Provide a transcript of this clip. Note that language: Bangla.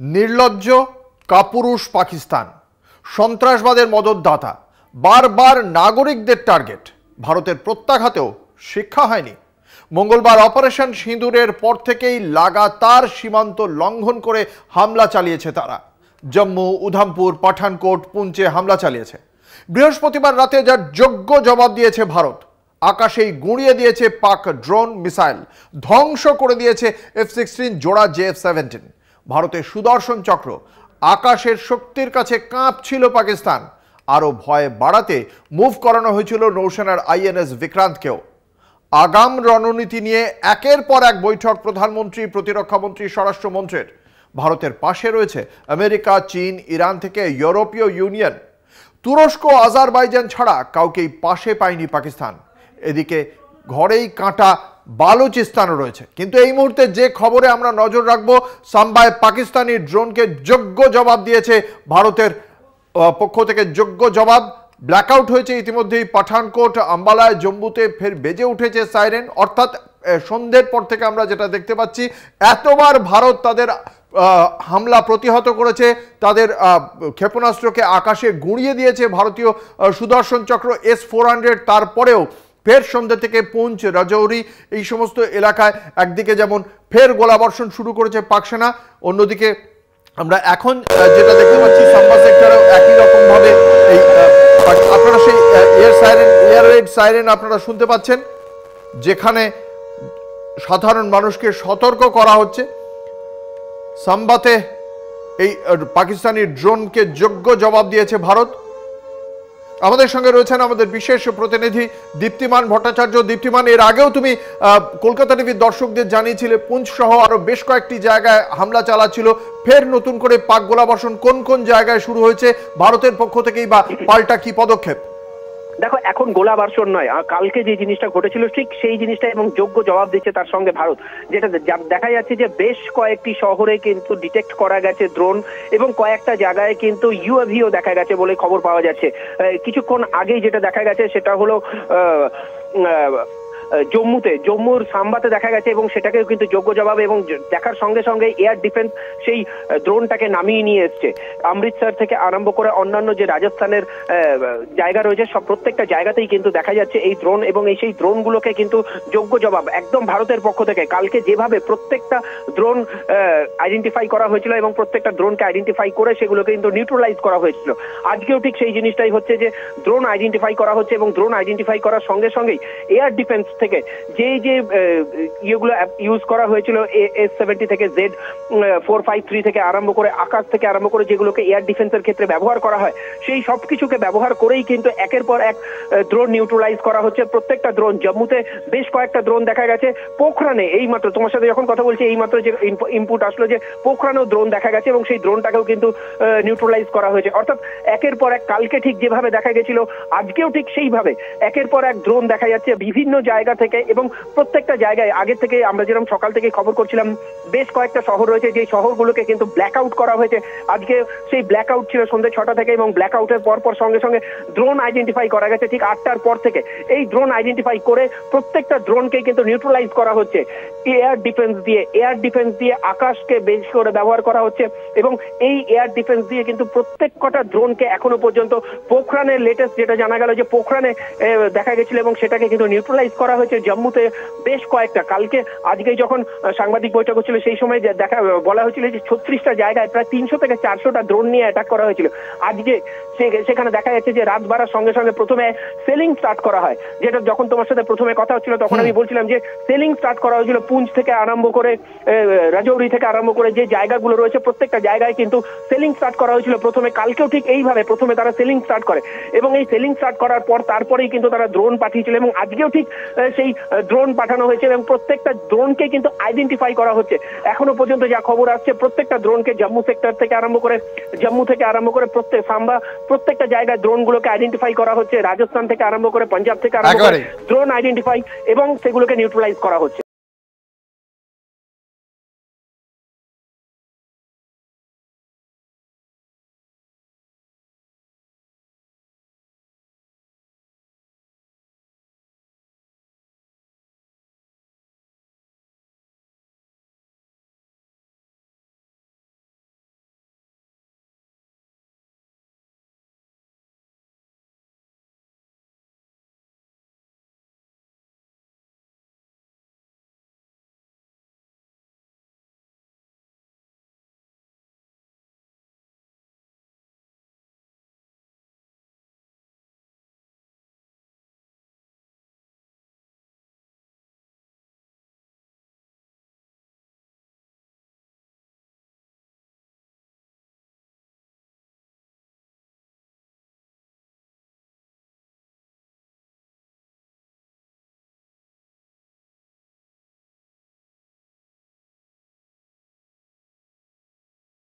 নির্লজ্জ কাপুরুষ পাকিস্তান, সন্ত্রাসবাদের মদতদাতা, বারবার নাগরিকদের টার্গেট। ভারতের প্রত্যাঘাতেও শিক্ষা হয়নি। মঙ্গলবার অপারেশন সিঁদুরের পর থেকেই লাগাতার সীমান্ত লঙ্ঘন করে হামলা চালিয়েছে তারা। জম্মু, উধামপুর, পাঠানকোট, পুঞ্চে হামলা চালিয়েছে। বৃহস্পতিবার রাতে যার যোগ্য জবাব দিয়েছে ভারত। আকাশেই গুঁড়িয়ে দিয়েছে পাক ড্রোন মিসাইল, ধ্বংস করে দিয়েছে F-16 জোড়া JF-17। ভারতের সুদর্শন চক্র, আকাশের শক্তির কাছে কাঁপছিল পাকিস্তান। আরও ভয় বাড়াতে মুভ করানো হয়েছিল নৌসেনার INS বিক্রান্তকেও। আগাম রণনীতি নিয়ে একের পর এক বৈঠক প্রধানমন্ত্রী, প্রতিরক্ষামন্ত্রী, স্বরাষ্ট্রমন্ত্রীর। ভারতের পাশে রয়েছে আমেরিকা, চীন, ইরান থেকে ইউরোপীয় ইউনিয়ন। তুরস্ক, আজারবাইজান ছাড়া কাউকেই পাশে পায়নি পাকিস্তান। এদিকে ঘরেই কাঁটা বালুচিস্তানও রয়েছে। কিন্তু এই মুহূর্তে যে খবরে আমরা নজর রাখবো, সাম্বায় পাকিস্তানি ড্রোনকে যোগ্য জবাব দিয়েছে ভারতের পক্ষ থেকে। যোগ্য জবাব। ব্ল্যাকআউট হয়েছে ইতিমধ্যেই পাঠানকোট, আম্বালায়, জম্মুতে ফের বেজে উঠেছে সাইরেন। অর্থাৎ সন্ধ্যের পর থেকে আমরা যেটা দেখতে পাচ্ছি, এতবার ভারত তাদের হামলা প্রতিহত করেছে, তাদের ক্ষেপণাস্ত্রকে আকাশে গুঁড়িয়ে দিয়েছে ভারতীয় সুদর্শন চক্র S-400। তারপরেও ফের সন্ধ্যা থেকে পুঞ্চ, রাজৌরি এই সমস্ত এলাকায় একদিকে যেমন ফের গোলাবর্ষণ শুরু করেছে পাক সেনা, অন্যদিকে আমরা এখন যেটা দেখতে পাচ্ছি সাম্বা সেক্টরেও একই রকম ভাবে এই আপনারা সেই এয়ার রেড সাইরেন আপনারা শুনতে পাচ্ছেন, যেখানে সাধারণ মানুষকে সতর্ক করা হচ্ছে। সাম্বাতে এই পাকিস্তানি ড্রোনকে যোগ্য জবাব দিয়েছে ভারত। আমাদের সঙ্গে রয়েছেন আমাদের বিশেষ প্রতিনিধি দীপ্তিমান ভট্টাচার্য। দীপ্তিমান, এর আগেও তুমি কলকাতা টিভির দর্শকদের জানিয়েছিলে পুঞ্চ সহ আরো বেশ কয়েকটি জায়গায় হামলা চালাচ্ছিল। ফের নতুন করে পাক গোলাবর্ষণ কোন কোন জায়গায় শুরু হয়েছে ভারতের পক্ষ থেকেই, বা পাল্টা কি পদক্ষেপ? দেখো, এখন গোলাবর্ষণ নয়, কালকে যে জিনিসটা ঘটেছিল ঠিক সেই জিনিসটা, এবং যোগ্য জবাব দিচ্ছে তার সঙ্গে ভারত। যেটা দেখা যাচ্ছে যে বেশ কয়েকটি শহরে কিন্তু ডিটেক্ট করা গেছে ড্রোন, এবং কয়েকটা জায়গায় কিন্তু UAVও দেখা গেছে বলে খবর পাওয়া যাচ্ছে। কিছুক্ষণ আগেই যেটা দেখা গেছে সেটা হলো জম্মুর সাম্বাতে দেখা গেছে, এবং সেটাকেও কিন্তু যোগ্য জবাব, এবং দেখার সঙ্গে সঙ্গে এয়ার ডিফেন্স সেই ড্রোনটাকে নামিয়ে নিয়ে এসছে। অমৃতসর থেকে আরম্ভ করে অন্যান্য যে রাজস্থানের জায়গা রয়েছে সব প্রত্যেকটা জায়গাতেই কিন্তু দেখা যাচ্ছে এই ড্রোন, এবং সেই ড্রোনগুলোকে কিন্তু যোগ্য জবাব একদম ভারতের পক্ষ থেকে। কালকে যেভাবে প্রত্যেকটা ড্রোন আইডেন্টিফাই করা হয়েছিল এবং প্রত্যেকটা ড্রোনকে আইডেন্টিফাই করে সেগুলোকে কিন্তু নিউট্রালাইজ করা হয়েছিল, আজকেও ঠিক সেই জিনিসটাই হচ্ছে যে ড্রোন আইডেন্টিফাই করা হচ্ছে, এবং ড্রোন আইডেন্টিফাই করার সঙ্গে সঙ্গেই এয়ার ডিফেন্স থেকে যে ইয়েগুলো ইউজ করা হয়েছিল S-70 থেকে Z-453 থেকে আরম্ভ করে, আকাশ থেকে আরম্ভ করে যেগুলোকে এয়ার ডিফেন্সের ক্ষেত্রে ব্যবহার করা হয়, সেই সব কিছুকে ব্যবহার করেই কিন্তু একের পর এক ড্রোন নিউট্রালাইজ করা হচ্ছে। প্রত্যেকটা ড্রোন, জম্মুতে বেশ কয়েকটা ড্রোন দেখা গেছে, পোখরানে এইমাত্র তোমার সাথে যখন কথা বলছি এইমাত্র যে ইনপুট আসলো যে পোখরানেও ড্রোন দেখা গেছে, এবং সেই ড্রোনটাকেও কিন্তু নিউট্রালাইজ করা হয়েছে। অর্থাৎ একের পর এক, কালকে ঠিক যেভাবে দেখা গেছিল আজকেও ঠিক সেইভাবে একের পর এক ড্রোন দেখা যাচ্ছে বিভিন্ন জায়গা থেকে, এবং প্রত্যেকটা জায়গায় আগের থেকে আমরা যেরকম সকাল থেকে খবর করছিলাম বেশ কয়েকটা শহর রয়েছে যে শহরগুলোকে কিন্তু ব্ল্যাক আউট করা হয়েছে। আজকে সেই ব্ল্যাক আউট ছিল সন্ধ্যে 6টা থেকে, এবং ব্ল্যাক আউটের পর সঙ্গে সঙ্গে ড্রোন আইডেন্টিফাই করা গেছে ঠিক 8টার পর থেকে। এই ড্রোন আইডেন্টিফাই করে প্রত্যেকটা ড্রোনকে কিন্তু নিউট্রালাইজ করা হচ্ছে এয়ার ডিফেন্স দিয়ে আকাশকে বেশি করে ব্যবহার করা হচ্ছে, এবং এই এয়ার ডিফেন্স দিয়ে কিন্তু প্রত্যেক কটা ড্রোনকে এখনো পর্যন্ত পোখরানের লেটেস্ট যেটা জানা গেল যে পোখরানে দেখা গেছিল, এবং সেটাকে কিন্তু নিউট্রালাইজ করা হয়েছে। জম্মুতে বেশ কয়েকটা, কালকে আজকেই যখন সাংবাদিক বৈঠক হচ্ছিল সেই সময় বলা হয়েছিল যে 36টা জায়গায় প্রায় 300 থেকে 400টা ড্রোন নিয়ে অ্যাটাক করা হয়েছিল। আজকে সেখানে দেখা যাচ্ছে যে রাত বাড়ার সঙ্গে সঙ্গে প্রথমে সেলিং স্টার্ট করা হয়, যেটা যখন তোমার সাথে প্রথমে কথা হচ্ছিল তখন আমি বলছিলাম যে সেলিং স্টার্ট করা হয়েছিল পুঞ্চ থেকে আরম্ভ করে, রাজৌরি থেকে আরম্ভ করে যে জায়গাগুলো রয়েছে প্রত্যেকটা জায়গায় কিন্তু সেলিং স্টার্ট করা হয়েছিল প্রথমে। কালকেও ঠিক এইভাবে প্রথমে তারা সেলিং স্টার্ট করে, এবং এই সেলিং স্টার্ট করার পর তারপরেই কিন্তু তারা ড্রোন পাঠিয়েছিল, এবং আজকেও ঠিক সেই ড্রোন পাঠানো হয়েছে, এবং প্রত্যেকটা ড্রোনকে কিন্তু আইডেন্টিফাই করা হচ্ছে। এখনো পর্যন্ত যা খবর আসছে প্রত্যেকটা ড্রোনকে জম্মু থেকে আরম্ভ করে প্রত্যেক সাম্বা প্রত্যেকটা জায়গায় ড্রোনগুলোকে আইডেন্টিফাই করা হচ্ছে। রাজস্থান থেকে আরম্ভ করে, পাঞ্জাব থেকে আরম্ভ করে ড্রোন আইডেন্টিফাই এবং সেগুলোকে নিউট্রালাইজ করা হচ্ছে।